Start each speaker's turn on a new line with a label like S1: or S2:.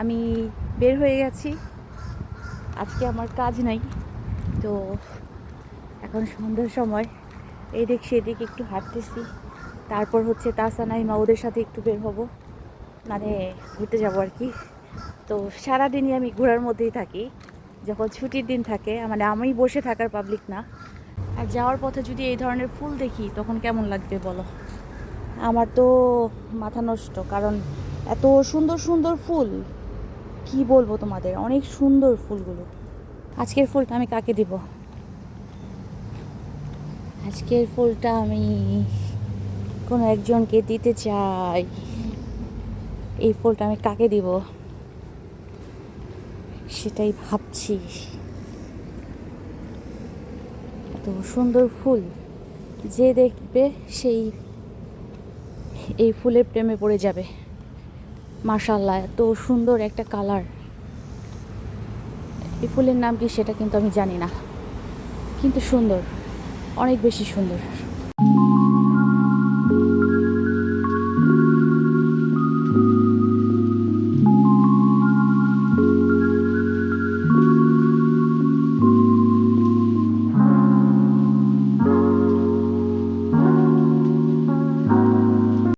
S1: আমি বের হয়ে গেছি, আজকে আমার কাজ নাই। তো এখন সন্ধ্যার সময় এদিক সেদিক একটু হাঁটতেছি। তারপর হচ্ছে তাসানাইমা ওদের সাথে একটু বের হব, মানে ঘুরতে যাবো আর কি। তো সারাদিনই আমি ঘোরার মধ্যেই থাকি। যখন ছুটির দিন থাকে, মানে আমি বসে থাকার পাবলিক না। আর যাওয়ার পথে যদি এই ধরনের ফুল দেখি তখন কেমন লাগবে বলো? আমার তো মাথা নষ্ট, কারণ এত সুন্দর সুন্দর ফুল, কি বলবো তোমাদের, অনেক সুন্দর ফুলগুলো। আজকের ফুলটা আমি কাকে দিব? আজকের ফুলটা আমি কোনো একজনকে দিতে চাই। এই ফুলটা আমি কাকে দিব সেটাই ভাবছি। এত সুন্দর ফুল, যে দেখবে সেই এই ফুলের প্রেমে পড়ে যাবে। মাশাআল্লাহ, এত সুন্দর একটা কালার। এই ফুলের নাম কি সেটা কিন্তু আমি জানি না, কিন্তু সুন্দর, অনেক বেশি সুন্দর।